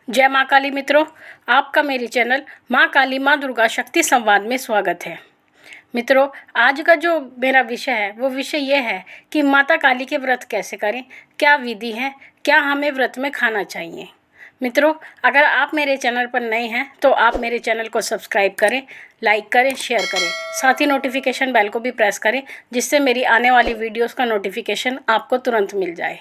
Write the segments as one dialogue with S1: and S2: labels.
S1: जय माँ काली मित्रों, आपका मेरे चैनल माँ काली माँ दुर्गा शक्ति संवाद में स्वागत है। मित्रों, आज का जो मेरा विषय है वो विषय ये है कि माता काली के व्रत कैसे करें, क्या विधि है, क्या हमें व्रत में खाना चाहिए। मित्रों, अगर आप मेरे चैनल पर नए हैं तो आप मेरे चैनल को सब्सक्राइब करें, लाइक करें, शेयर करें, साथ ही नोटिफिकेशन बेल को भी प्रेस करें जिससे मेरी आने वाली वीडियोस का नोटिफिकेशन आपको तुरंत मिल जाए।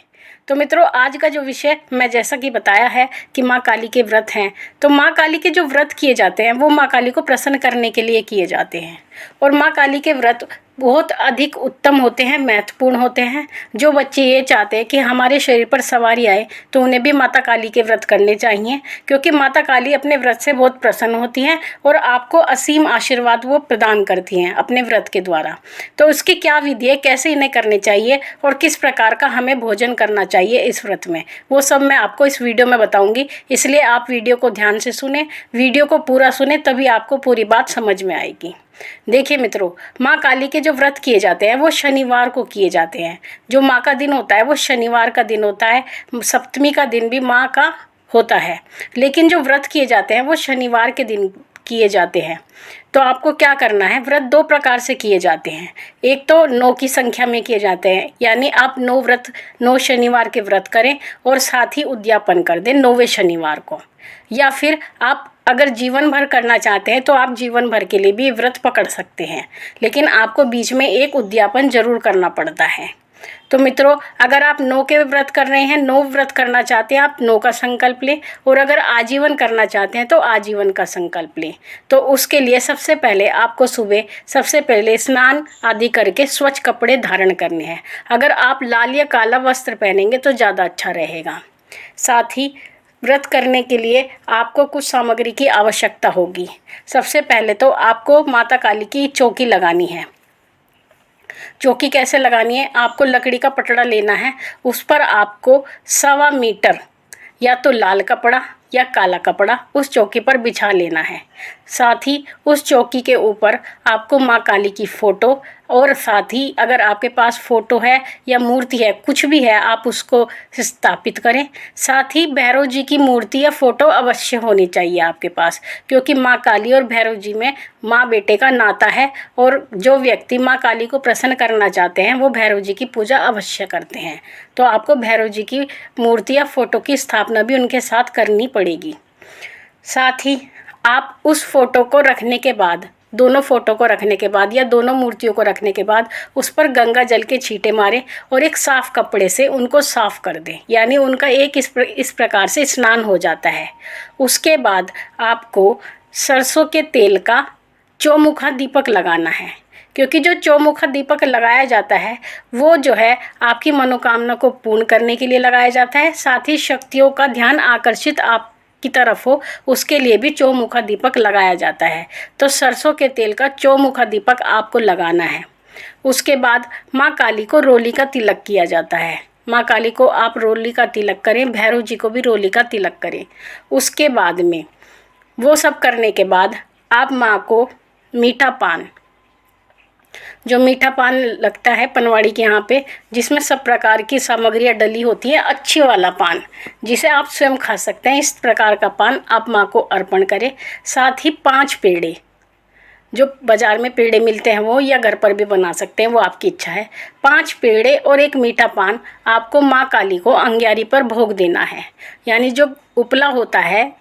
S1: तो मित्रों, आज का जो विषय मैं जैसा कि बताया है कि माँ काली के व्रत हैं, तो माँ काली के जो व्रत किए जाते हैं वो माँ काली को प्रसन्न करने के लिए किए जाते हैं। और माँ काली के व्रत बहुत अधिक उत्तम होते हैं, महत्वपूर्ण होते हैं। जो बच्चे ये चाहते हैं कि हमारे शरीर पर सवारी आए तो उन्हें भी माता काली के व्रत करने चाहिए, क्योंकि माता काली अपने व्रत से बहुत प्रसन्न होती हैं और आपको असीम आशीर्वाद वो प्रदान करती हैं अपने व्रत के द्वारा। तो उसकी क्या विधि है, कैसे इन्हें करने चाहिए और किस प्रकार का हमें भोजन करना चाहिए इस व्रत में, वो सब मैं आपको इस वीडियो में बताऊंगी। इसलिए आप वीडियो को ध्यान से सुने, वीडियो को पूरा सुने, तभी आपको पूरी बात समझ में आएगी। देखिए मित्रों, माँ काली के जो व्रत किए जाते हैं वो शनिवार को किए जाते हैं। जो माँ का दिन होता है वो शनिवार का दिन होता है। सप्तमी का दिन भी माँ का होता है, लेकिन जो व्रत किए जाते हैं वो शनिवार के दिन किए जाते हैं। तो आपको क्या करना है, व्रत दो प्रकार से किए जाते हैं। एक तो 9 की संख्या में किए जाते हैं, यानी आप 9 शनिवार के व्रत करें और साथ ही उद्यापन कर दें 9वें शनिवार को। या फिर आप अगर जीवन भर करना चाहते हैं तो आप जीवन भर के लिए भी व्रत पकड़ सकते हैं, लेकिन आपको बीच में एक उद्यापन जरूर करना पड़ता है। तो मित्रों, अगर आप 9 के व्रत कर रहे हैं, 9 व्रत करना चाहते हैं, आप 9 का संकल्प लें। और अगर आजीवन करना चाहते हैं तो आजीवन का संकल्प लें। तो उसके लिए सबसे पहले आपको सुबह सबसे पहले स्नान आदि करके स्वच्छ कपड़े धारण करने हैं। अगर आप लाल या काला वस्त्र पहनेंगे तो ज़्यादा अच्छा रहेगा। साथ ही व्रत करने के लिए आपको कुछ सामग्री की आवश्यकता होगी। सबसे पहले तो आपको माता काली की चौकी लगानी है। चौकी कैसे लगानी है, आपको लकड़ी का पटड़ा लेना है, उस पर आपको 1.25 मीटर या तो लाल कपड़ा या काला कपड़ा उस चौकी पर बिछा लेना है। साथ ही उस चौकी के ऊपर आपको माँ काली की फ़ोटो, और साथ ही अगर आपके पास फ़ोटो है या मूर्ति है, कुछ भी है, आप उसको स्थापित करें। साथ ही भैरव जी की मूर्ति या फ़ोटो अवश्य होनी चाहिए आपके पास, क्योंकि माँ काली और भैरव जी में माँ बेटे का नाता है। और जो व्यक्ति माँ काली को प्रसन्न करना चाहते हैं वो भैरव जी की पूजा अवश्य करते हैं। तो आपको भैरव जी की मूर्ति या फ़ोटो की स्थापना भी उनके साथ करनी पड़ेगी। साथ ही आप उस फोटो को रखने के बाद, दोनों फोटो को रखने के बाद या दोनों मूर्तियों को रखने के बाद उस पर गंगा जल के छींटे मारें और एक साफ कपड़े से उनको साफ कर दें, यानी उनका एक इस प्रकार से स्नान हो जाता है। उसके बाद आपको सरसों के तेल का चौमुखा दीपक लगाना है, क्योंकि जो चौमुखा दीपक लगाया जाता है वो जो है आपकी मनोकामना को पूर्ण करने के लिए लगाया जाता है। साथ ही शक्तियों का ध्यान आकर्षित आप की तरफ हो, उसके लिए भी चौमुखा दीपक लगाया जाता है। तो सरसों के तेल का चौमुखा दीपक आपको लगाना है। उसके बाद माँ काली को रोली का तिलक किया जाता है। माँ काली को आप रोली का तिलक करें, भैरव जी को भी रोली का तिलक करें। उसके बाद में वो सब करने के बाद आप माँ को मीठा पान, जो मीठा पान लगता है पनवाड़ी के यहाँ पे, जिसमें सब प्रकार की सामग्रियाँ डली होती हैं, अच्छी वाला पान जिसे आप स्वयं खा सकते हैं, इस प्रकार का पान आप माँ को अर्पण करें। साथ ही 5 पेड़े, जो बाज़ार में पेड़े मिलते हैं वो, या घर पर भी बना सकते हैं, वो आपकी इच्छा है। 5 पेड़े और एक मीठा पान आपको माँ काली को अंग्यारी पर भोग देना है। यानी जो उपला होता है,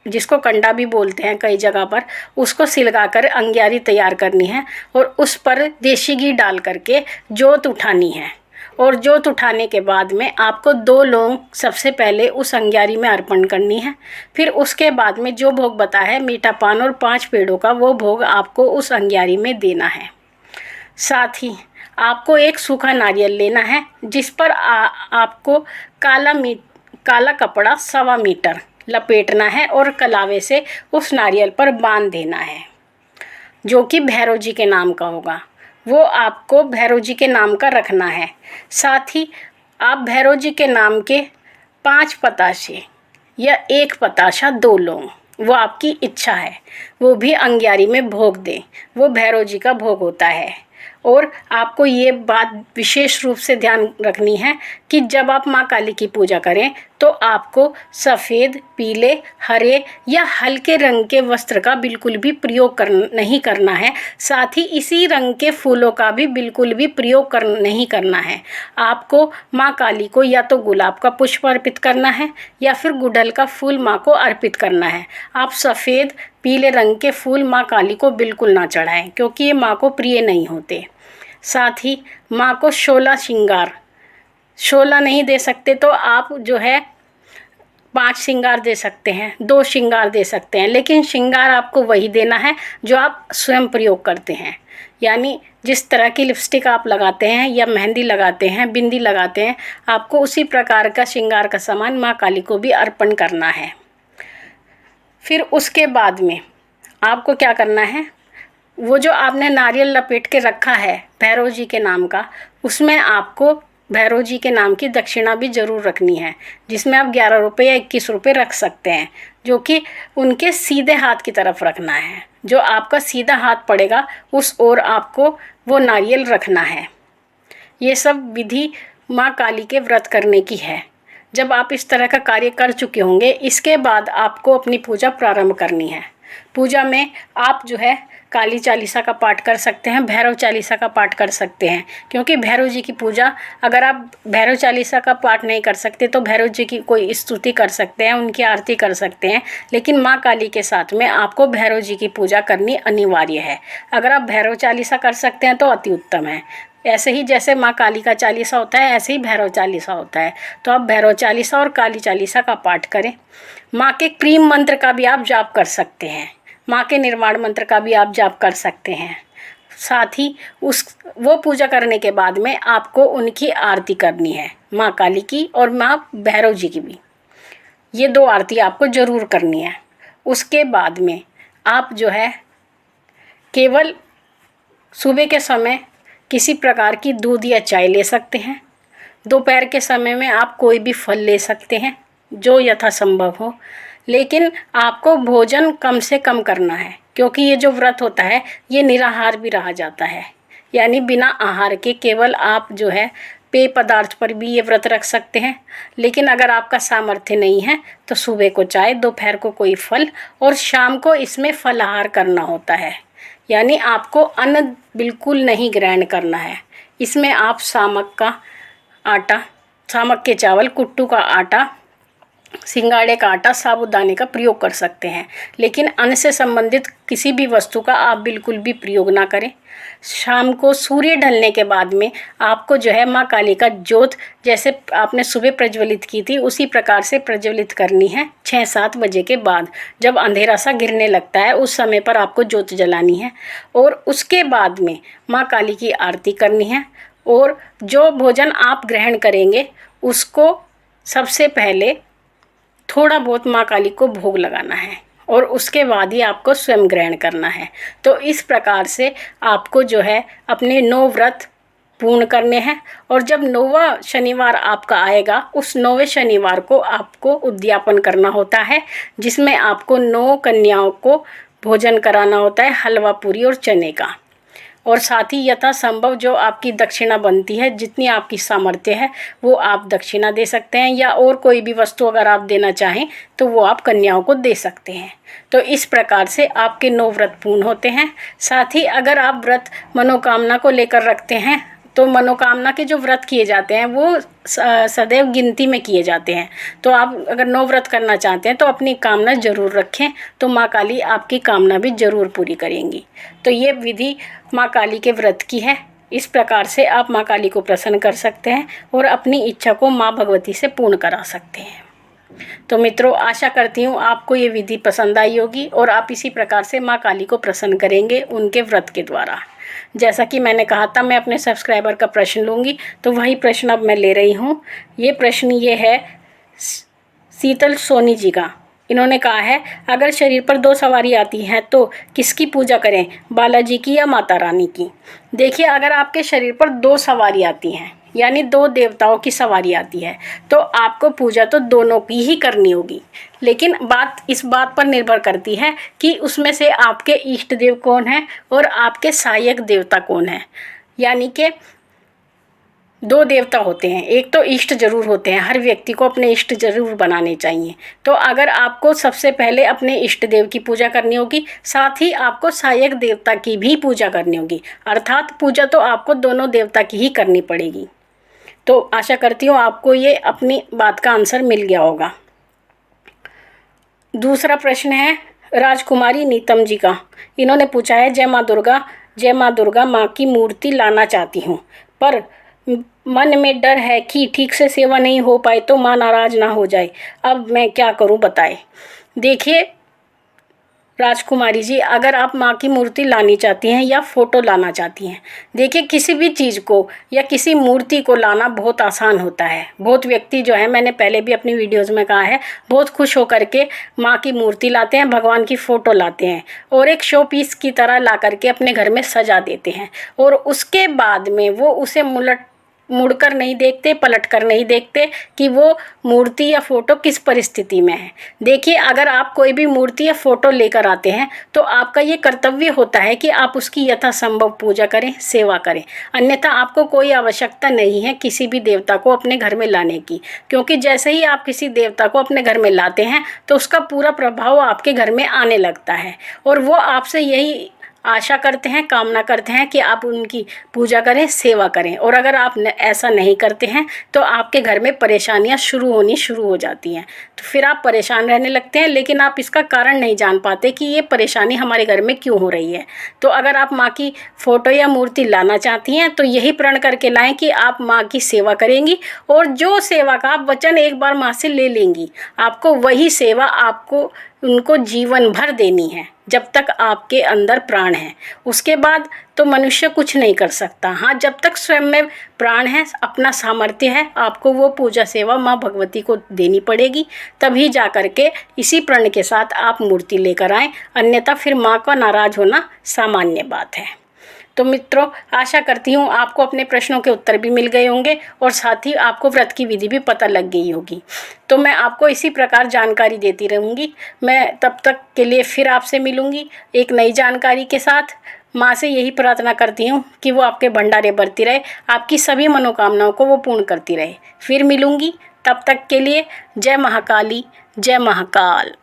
S1: जिसको कंडा भी बोलते हैं कई जगह पर, उसको सिलगाकर अंग्यारी तैयार करनी है और उस पर देशी घी डाल करके जोत उठानी है। और जोत उठाने के बाद में आपको 2 लौंग सबसे पहले उस अंग्यारी में अर्पण करनी है। फिर उसके बाद में जो भोग बता है मीठा पान और 5 पेड़ों का, वो भोग आपको उस अंग्यारी में देना है। साथ ही आपको एक सूखा नारियल लेना है, जिस पर आपको काला कपड़ा 1.25 मीटर लपेटना है और कलावे से उस नारियल पर बांध देना है, जो कि भैरव जी के नाम का होगा। वो आपको भैरव जी के नाम का रखना है। साथ ही आप भैरव जी के नाम के 5 पताशे या 1 पताशा, 2 लौंग, वो आपकी इच्छा है, वो भी अंग्यारी में भोग दें। वो भैरव जी का भोग होता है। और आपको ये बात विशेष रूप से ध्यान रखनी है कि जब आप माँ काली की पूजा करें तो आपको सफ़ेद, पीले, हरे या हल्के रंग के वस्त्र का बिल्कुल भी प्रयोग नहीं करना है। साथ ही इसी रंग के फूलों का भी बिल्कुल भी प्रयोग नहीं करना है। आपको माँ काली को या तो गुलाब का पुष्प अर्पित करना है या फिर गुड़हल का फूल माँ को अर्पित करना है। आप सफ़ेद, पीले रंग के फूल माँ काली को बिल्कुल ना चढ़ाएं, क्योंकि ये माँ को प्रिय नहीं होते। साथ ही माँ को 16 श्रृंगार, 16 नहीं दे सकते तो आप जो है 5 श्रृंगार दे सकते हैं, 2 श्रृंगार दे सकते हैं, लेकिन श्रृंगार आपको वही देना है जो आप स्वयं प्रयोग करते हैं। यानी जिस तरह की लिपस्टिक आप लगाते हैं या मेहंदी लगाते हैं, बिंदी लगाते हैं, आपको उसी प्रकार का श्रृंगार का सामान माँ काली को भी अर्पण करना है। फिर उसके बाद में आपको क्या करना है, वो जो आपने नारियल लपेट के रखा है भैरव जी के नाम का, उसमें आपको भैरव जी के नाम की दक्षिणा भी ज़रूर रखनी है, जिसमें आप 11 रुपये या 21 रुपये रख सकते हैं, जो कि उनके सीधे हाथ की तरफ रखना है। जो आपका सीधा हाथ पड़ेगा उस ओर आपको वो नारियल रखना है। ये सब विधि माँ काली के व्रत करने की है। जब आप इस तरह का कार्य कर चुके होंगे, इसके बाद आपको अपनी पूजा प्रारंभ करनी है। पूजा में आप जो है काली चालीसा का पाठ कर सकते हैं, भैरव चालीसा का पाठ कर सकते हैं, क्योंकि भैरव जी की पूजा, अगर आप भैरव चालीसा का पाठ नहीं कर सकते तो भैरव जी की कोई स्तुति कर सकते हैं, उनकी आरती कर सकते हैं, लेकिन माँ काली के साथ में आपको भैरव जी की पूजा करनी अनिवार्य है। अगर आप भैरव चालीसा कर सकते हैं तो अति उत्तम है। ऐसे ही जैसे माँ काली का चालीसा होता है, ऐसे ही भैरव चालीसा होता है। तो आप भैरव चालीसा और काली चालीसा का पाठ करें। माँ के क्रीम मंत्र का भी आप जाप कर सकते हैं, माँ के निर्वाण मंत्र का भी आप जाप कर सकते हैं। साथ ही वो पूजा करने के बाद में आपको उनकी आरती करनी है, माँ काली की और माँ भैरव जी की भी। ये 2 आरती आपको ज़रूर करनी है। उसके बाद में आप जो है केवल सुबह के समय किसी प्रकार की दूध या चाय ले सकते हैं। दोपहर के समय में आप कोई भी फल ले सकते हैं जो यथासंभव हो, लेकिन आपको भोजन कम से कम करना है, क्योंकि ये जो व्रत होता है ये निराहार भी रहा जाता है। यानी बिना आहार के केवल आप जो है पेय पदार्थ पर भी ये व्रत रख सकते हैं। लेकिन अगर आपका सामर्थ्य नहीं है तो सुबह को चाय, दोपहर को कोई फल और शाम को इसमें फलाहार करना होता है। यानी आपको अन्न बिल्कुल नहीं ग्रहण करना है। इसमें आप सामक का आटा, सामक के चावल, कुट्टू का आटा, सिंगाड़े का आटा, साबूदाने का प्रयोग कर सकते हैं, लेकिन अन्न से संबंधित किसी भी वस्तु का आप बिल्कुल भी प्रयोग ना करें। शाम को सूर्य ढलने के बाद में आपको जो है माँ काली का ज्योत, जैसे आपने सुबह प्रज्वलित की थी उसी प्रकार से प्रज्वलित करनी है। 6-7 बजे के बाद जब अंधेरा सा गिरने लगता है उस समय पर आपको ज्योत जलानी है, और उसके बाद में माँ काली की आरती करनी है। और जो भोजन आप ग्रहण करेंगे उसको सबसे पहले थोड़ा बहुत माँ काली को भोग लगाना है और उसके बाद ही आपको स्वयं ग्रहण करना है। तो इस प्रकार से आपको जो है अपने 9 व्रत पूर्ण करने हैं। और जब 9वां शनिवार आपका आएगा, उस 9वें शनिवार को आपको उद्यापन करना होता है, जिसमें आपको 9 कन्याओं को भोजन कराना होता है, हलवा पूरी और चने का। और साथ ही यथासंभव जो आपकी दक्षिणा बनती है, जितनी आपकी सामर्थ्य है वो आप दक्षिणा दे सकते हैं, या और कोई भी वस्तु अगर आप देना चाहें तो वो आप कन्याओं को दे सकते हैं। तो इस प्रकार से आपके 9 व्रत पूर्ण होते हैं। साथ ही अगर आप व्रत मनोकामना को लेकर रखते हैं तो मनोकामना के जो व्रत किए जाते हैं वो सदैव गिनती में किए जाते हैं। तो आप अगर 9 व्रत करना चाहते हैं तो अपनी कामना ज़रूर रखें, तो माँ काली आपकी कामना भी ज़रूर पूरी करेंगी। तो ये विधि माँ काली के व्रत की है। इस प्रकार से आप माँ काली को प्रसन्न कर सकते हैं और अपनी इच्छा को माँ भगवती से पूर्ण करा सकते हैं। तो मित्रों, आशा करती हूँ आपको ये विधि पसंद आई होगी और आप इसी प्रकार से माँ काली को प्रसन्न करेंगे उनके व्रत के द्वारा। जैसा कि मैंने कहा था मैं अपने सब्सक्राइबर का प्रश्न लूँगी, तो वही प्रश्न अब मैं ले रही हूँ। ये प्रश्न ये है शीतल सोनी जी का। इन्होंने कहा है, अगर शरीर पर 2 सवारी आती हैं तो किसकी पूजा करें, बालाजी की या माता रानी की? देखिए, अगर आपके शरीर पर 2 सवारी आती हैं, यानी 2 देवताओं की सवारी आती है, तो आपको पूजा तो दोनों की ही करनी होगी। लेकिन बात इस बात पर निर्भर करती है कि उसमें से आपके इष्ट देव कौन है और आपके सहायक देवता कौन है। यानी कि दो देवता होते हैं, एक तो इष्ट जरूर होते हैं, हर व्यक्ति को अपने इष्ट जरूर बनाने चाहिए। तो अगर आपको सबसे पहले अपने इष्ट देव की पूजा करनी होगी, साथ ही आपको सहायक देवता की भी पूजा करनी होगी, अर्थात पूजा तो आपको दोनों देवता की ही करनी पड़ेगी। तो आशा करती हूँ आपको ये अपनी बात का आंसर मिल गया होगा। दूसरा प्रश्न है राजकुमारी नीतम जी का। इन्होंने पूछा है, जय माँ दुर्गा, जय माँ दुर्गा, माँ की मूर्ति लाना चाहती हूँ, पर मन में डर है कि ठीक से सेवा नहीं हो पाए तो माँ नाराज ना हो जाए, अब मैं क्या करूँ बताएं। देखिए राजकुमारी जी, अगर आप माँ की मूर्ति लानी चाहती हैं या फ़ोटो लाना चाहती हैं, देखिए किसी भी चीज़ को या किसी मूर्ति को लाना बहुत आसान होता है। बहुत व्यक्ति जो है, मैंने पहले भी अपनी वीडियोस में कहा है, बहुत खुश होकर के माँ की मूर्ति लाते हैं, भगवान की फ़ोटो लाते हैं और एक शो पीस की तरह ला करके अपने घर में सजा देते हैं, और उसके बाद में वो उसे मुड़कर नहीं देखते, पलट कर नहीं देखते कि वो मूर्ति या फ़ोटो किस परिस्थिति में है। देखिए अगर आप कोई भी मूर्ति या फ़ोटो लेकर आते हैं तो आपका ये कर्तव्य होता है कि आप उसकी यथासंभव पूजा करें, सेवा करें, अन्यथा आपको कोई आवश्यकता नहीं है किसी भी देवता को अपने घर में लाने की, क्योंकि जैसे ही आप किसी देवता को अपने घर में लाते हैं तो उसका पूरा प्रभाव आपके घर में आने लगता है, और वो आपसे यही आशा करते हैं, कामना करते हैं कि आप उनकी पूजा करें, सेवा करें। और अगर आप ऐसा नहीं करते हैं तो आपके घर में परेशानियां शुरू हो जाती हैं, तो फिर आप परेशान रहने लगते हैं, लेकिन आप इसका कारण नहीं जान पाते कि ये परेशानी हमारे घर में क्यों हो रही है। तो अगर आप माँ की फ़ोटो या मूर्ति लाना चाहती हैं तो यही प्रण करके लाएं कि आप माँ की सेवा करेंगी, और जो सेवा का आप वचन एक बार माँ से ले लेंगी, आपको वही सेवा आपको उनको जीवन भर देनी है, जब तक आपके अंदर प्राण है। उसके बाद तो मनुष्य कुछ नहीं कर सकता। हाँ, जब तक स्वयं में प्राण है, अपना सामर्थ्य है, आपको वो पूजा सेवा माँ भगवती को देनी पड़ेगी, तभी जा कर के इसी प्रण के साथ आप मूर्ति लेकर आएँ, अन्यथा फिर माँ का नाराज़ होना सामान्य बात है। तो मित्रों, आशा करती हूँ आपको अपने प्रश्नों के उत्तर भी मिल गए होंगे और साथ ही आपको व्रत की विधि भी पता लग गई होगी। तो मैं आपको इसी प्रकार जानकारी देती रहूँगी। मैं तब तक के लिए फिर आपसे मिलूँगी एक नई जानकारी के साथ। माँ से यही प्रार्थना करती हूँ कि वो आपके भंडारे भरती रहे, आपकी सभी मनोकामनाओं को वो पूर्ण करती रहे। फिर मिलूँगी, तब तक के लिए जय महाकाली, जय महाकाल।